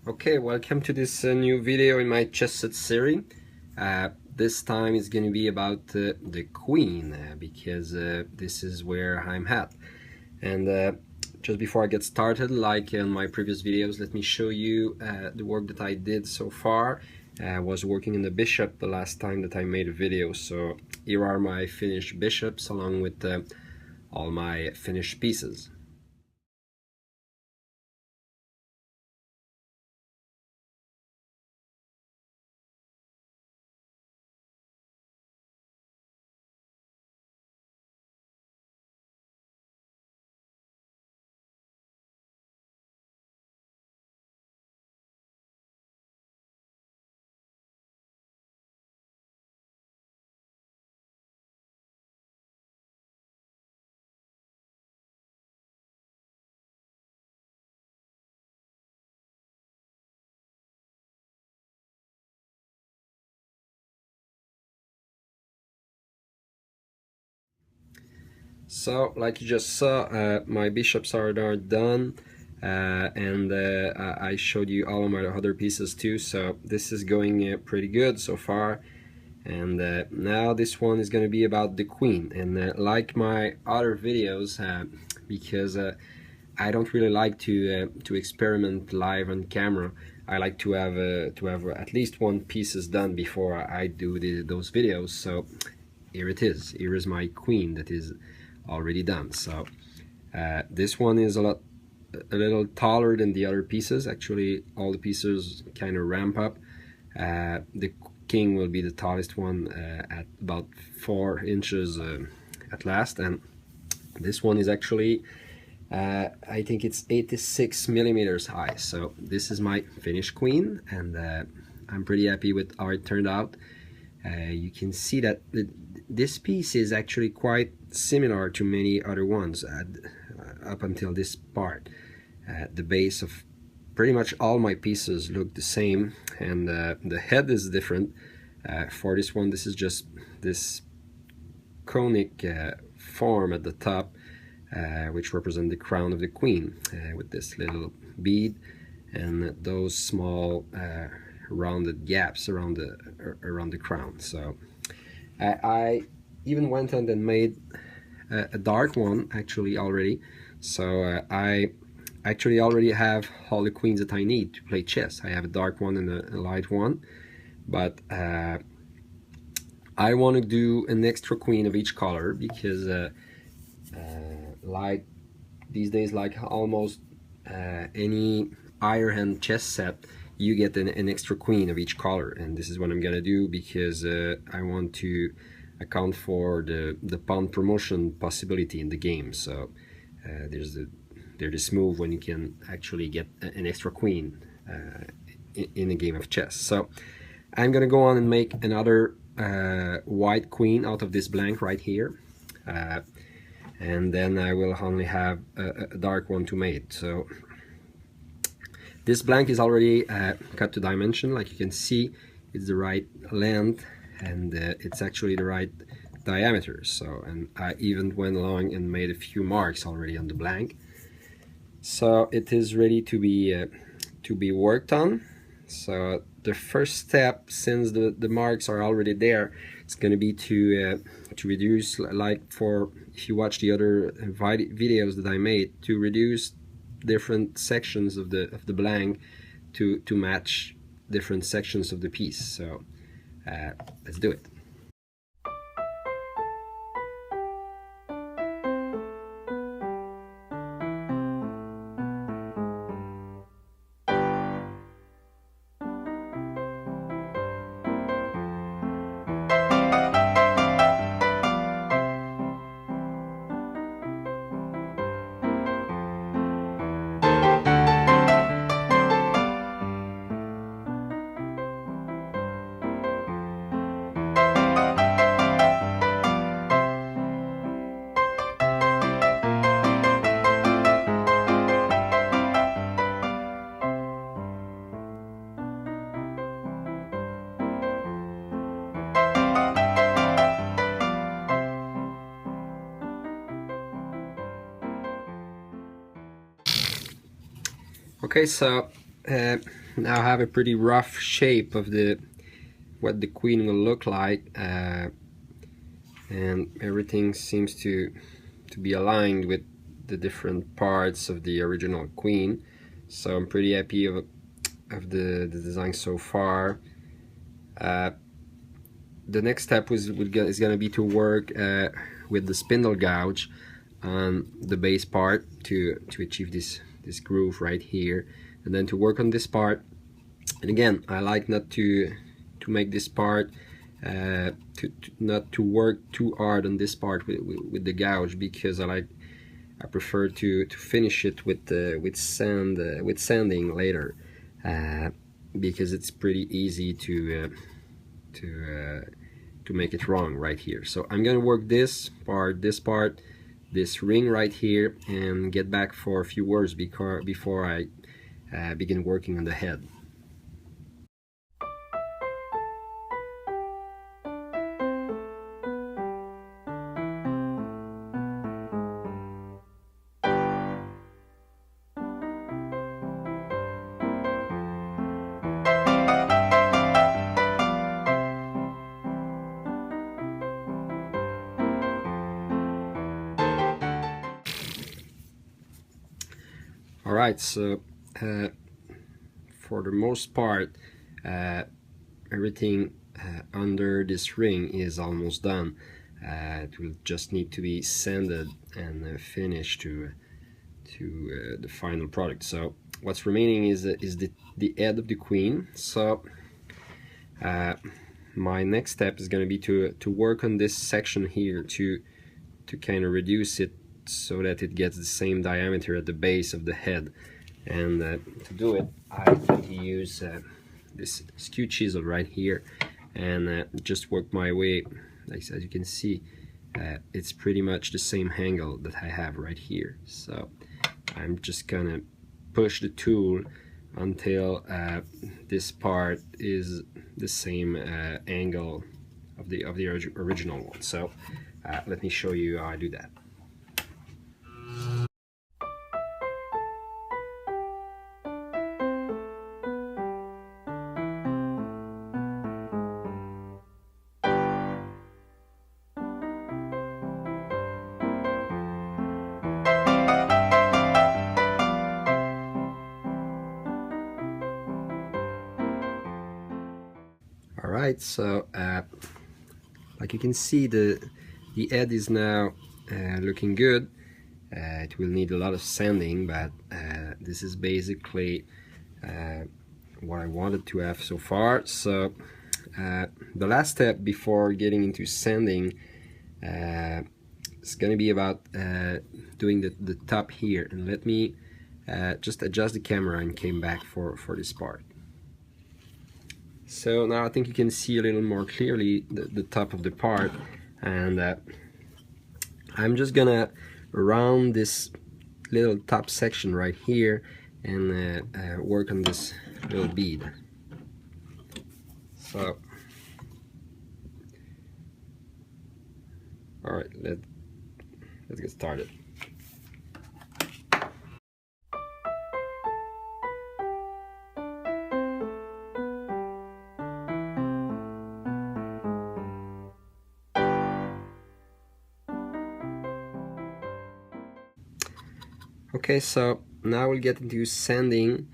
Okay, welcome to this new video in my chess set series. This time it's going to be about the queen because this is where I'm at. And just before I get started, like in my previous videos, let me show you the work that I did so far. I was working in the bishop the last time that I made a video, so here are my finished bishops along with all my finished pieces. So, like you just saw, my bishops are done, and I showed you all of my other pieces too, so this is going pretty good so far. And now this one is going to be about the queen, and like my other videos, because I don't really like to experiment live on camera. I like to have at least one pieces done before I do those videos. So here it is. Here is my queen that is already done. So this one is a little taller than the other pieces. Actually, all the pieces kind of ramp up. The king will be the tallest one at about 4 inches at last, and this one is actually I think it's 86 millimeters high. So this is my finished queen, and I'm pretty happy with how it turned out. You can see that this piece is actually quite similar to many other ones up until this part. The base of pretty much all my pieces look the same, and the head is different. For this one, this is just this conic form at the top, which represent the crown of the queen, with this little bead and those small rounded gaps around the crown. So I even went on and made a dark one actually already. So I actually already have all the queens that I need to play chess. I have a dark one and a light one, but I want to do an extra queen of each color because like these days, like almost any higher hand chess set, you get an extra queen of each color, and this is what I'm gonna do because I want to account for the pawn promotion possibility in the game. So there's this move when you can actually get an extra queen in a game of chess. So I'm gonna go on and make another white queen out of this blank right here, and then I will only have a dark one to mate. So this blank is already cut to dimension. Like you can see, it's the right length, and it's actually the right diameter. So, and I even went along and made a few marks already on the blank. So it is ready to be worked on. So the first step, since the marks are already there, it's going to be to reduce, like for if you watch the other videos that I made, to reduce different sections of the blank to match different sections of the piece. So let's do it. Okay, so now have a pretty rough shape of what the queen will look like, and everything seems to be aligned with the different parts of the original queen. So I'm pretty happy of the design so far. The next step is going to be to work with the spindle gouge on the base part to achieve this groove right here, and then to work on this part. And again, I like not to make this part not to work too hard on this part with the gouge, because I prefer to finish it with sanding later, because it's pretty easy to make it wrong right here. So I'm gonna work this part, this ring right here, and get back for a few words before I begin working on the head. Alright, so for the most part, everything under this ring is almost done. It will just need to be sanded and finished to the final product. So what's remaining is the head of the queen. So my next step is going to be to work on this section here to kind of reduce it so that it gets the same diameter at the base of the head. And to do it, I tend to use this skew chisel right here, and just work my way. As you can see, it's pretty much the same angle that I have right here. So I'm just gonna push the tool until this part is the same angle of the original one. So let me show you how I do that. Alright, so like you can see, the head is now looking good. It will need a lot of sanding, but this is basically what I wanted to have so far. So the last step before getting into sanding is going to be about doing the top here. And let me just adjust the camera and came back for this part. So now I think you can see a little more clearly the top of the part, and I'm just gonna round this little top section right here and work on this little bead. So alright, let's get started. Okay, so now we'll get into sanding,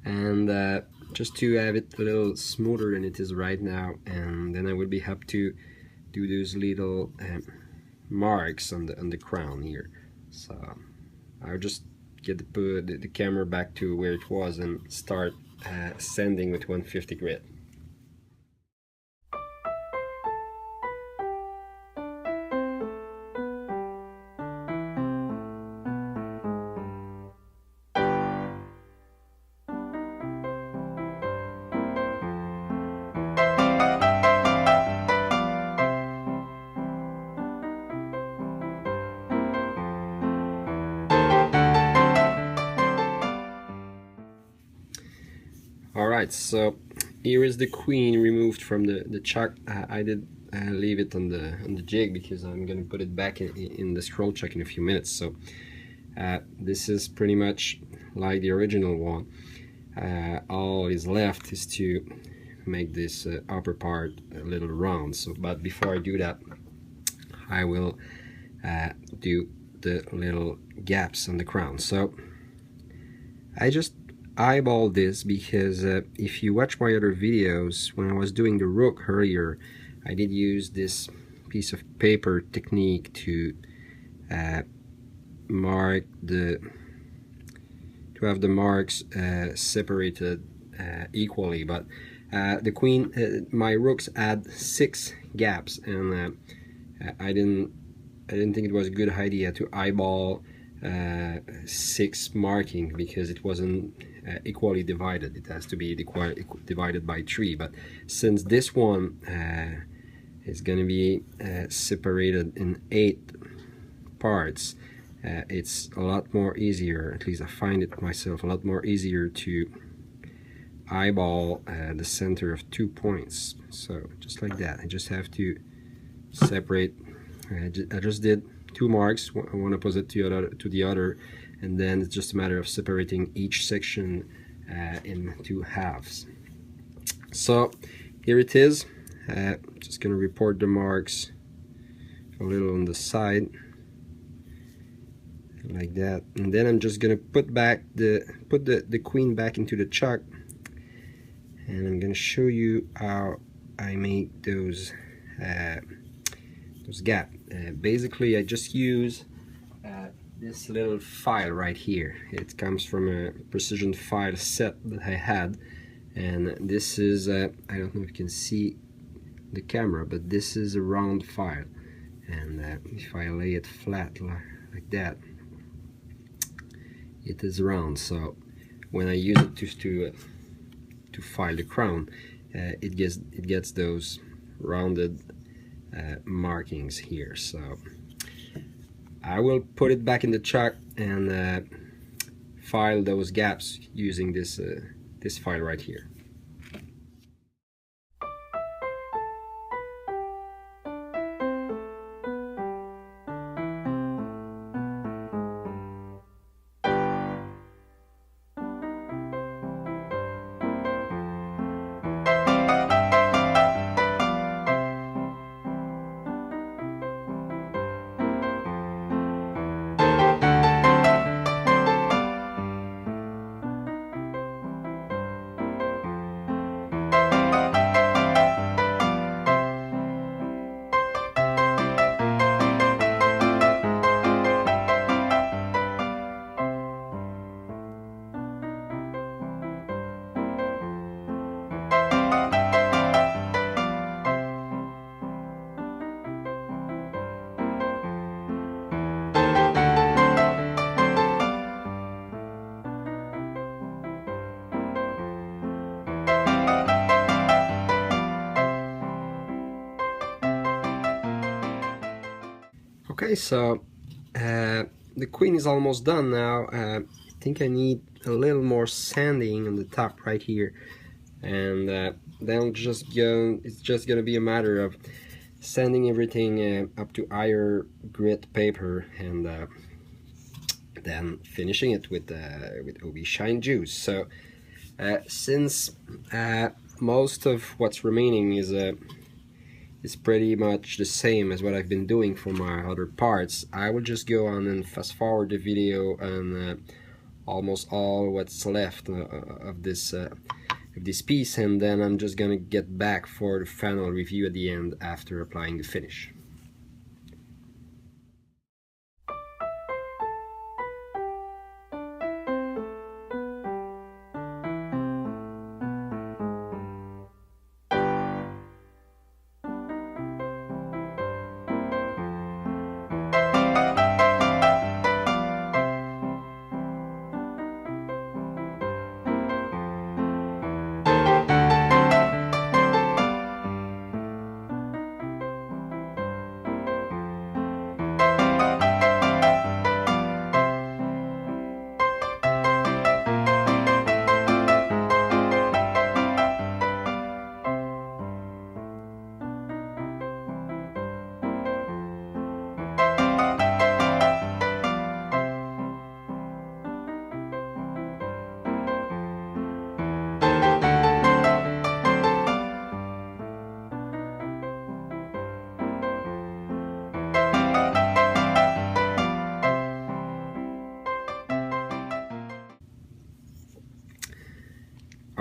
and just to have it a little smoother than it is right now, and then I will be happy to do those little marks on the crown here. So I'll just get the camera back to where it was and start sanding with 150 grit. Alright, so here is the queen removed from the chuck. I did leave it on the jig because I'm gonna put it back in the scroll chuck in a few minutes. So this is pretty much like the original one. all is left is to make this upper part a little round. So, but before I do that, I will do the little gaps on the crown. So I just eyeball this because if you watch my other videos, when I was doing the rook earlier, I did use this piece of paper technique to mark to have the marks separated equally. But the queen, my rooks had 6 gaps, and I didn't think it was a good idea to eyeball 6 marking, because it wasn't equally divided. It has to be divided by 3. But since this one is going to be separated in 8 parts, it's a lot more easier, at least I find it myself, a lot more easier to eyeball the center of 2 points. So just like that, I just have to separate. I just did 2 marks, one opposite to the other, and then it's just a matter of separating each section in 2 halves. So here it is. Just gonna report the marks a little on the side, like that, and then I'm just gonna put the queen back into the chuck, and I'm gonna show you how I make those gaps. Basically, I just use this little file right here. It comes from a precision file set that I had, and this is I don't know if you can see the camera, but this is a round file, and if I lay it flat like that, it is round. So when I use it to file the crown, it gets those rounded markings here. So I will put it back in the chuck and file those gaps using this file right here. Okay, so the queen is almost done now. I think I need a little more sanding on the top right here, and then it's just gonna be a matter of sanding everything up to higher grit paper, and then finishing it with OB Shine Juice. So since most of what's remaining is pretty much the same as what I've been doing for my other parts, I will just go on and fast forward the video and almost all what's left of this piece, and then I'm just gonna get back for the final review at the end after applying the finish.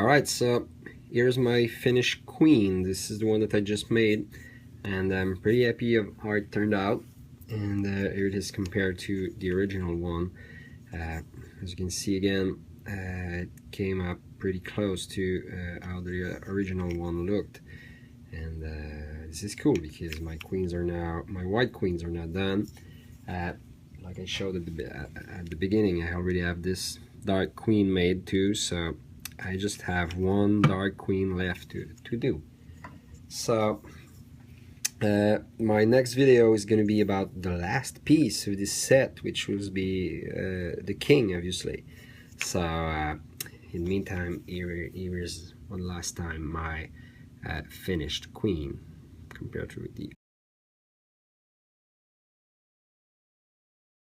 Alright, so here's my finished queen. This is the one that I just made, and I'm pretty happy of how it turned out. And here it is compared to the original one. As you can see again, it came up pretty close to how the original one looked. And this is cool because my white queens are now done. Like I showed at the beginning, I already have this dark queen made too, so I just have one dark queen left to do. So my next video is going to be about the last piece of this set, which will be the king, obviously. So in the meantime, here is one last time my finished queen compared to the